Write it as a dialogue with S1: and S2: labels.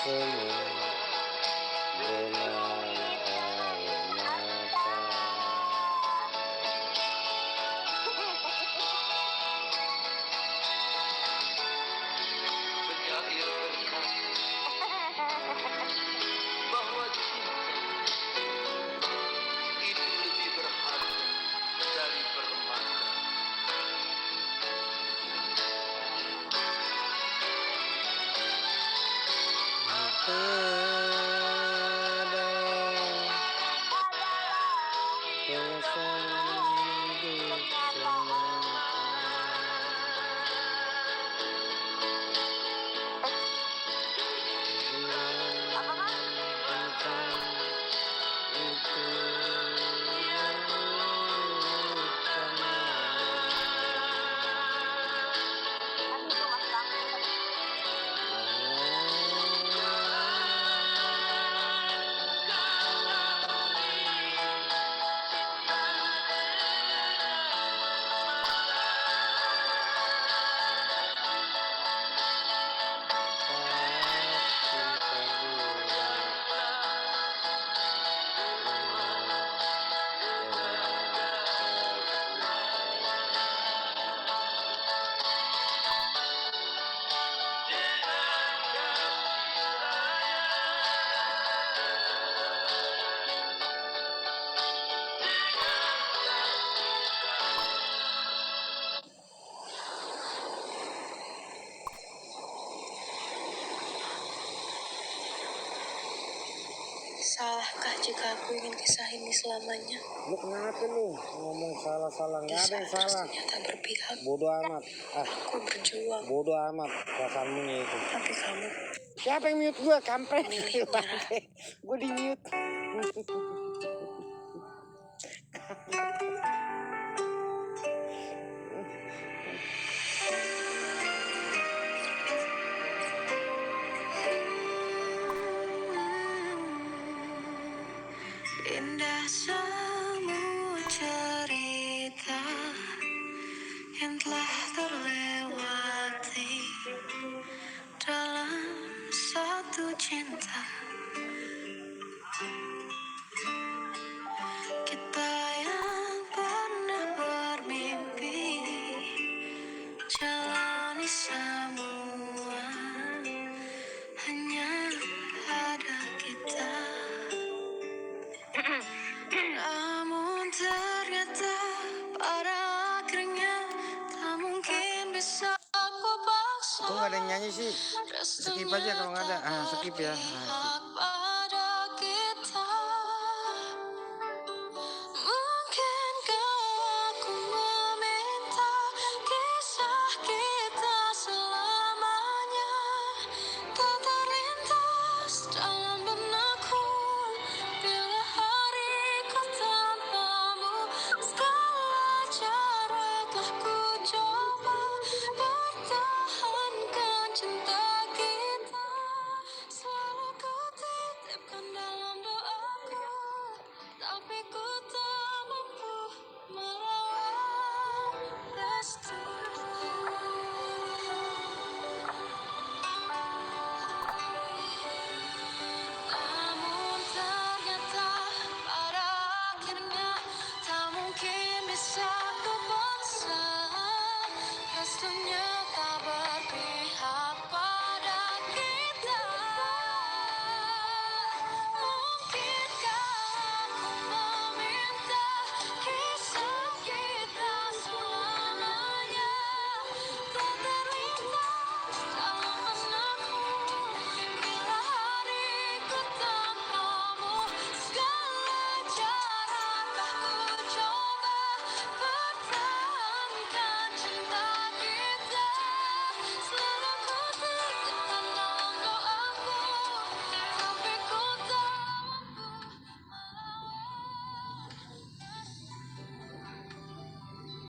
S1: semu dengan air mata.
S2: Penyair berkata bahwa cinta itu lebih berharga dari permata.
S3: Salahkah jika aku ingin kisah ini selamanya?
S1: Lu kenapa lu ngomong salah-salah? Nggak ada yang salah.
S3: Ternyata berpihak.
S1: Bodoh amat.
S3: Aku berjuang.
S1: Bodoh amat perasaanmu itu.
S3: Tapi kamu.
S1: Siapa yang mute gua? Kampret.
S3: Milih menyerah.
S1: Gua di mute.
S3: Indah semua cerita yang telah terlewati dalam satu cinta. Kita yang pernah bermimpi jalani semua, hanya ada kita. Namun ternyata pada akhirnya tak mungkin bisa aku paksa.
S1: Kok nggak ada yang nyanyi sih? Skip aja kalau nggak ada. Skip ya. Skip.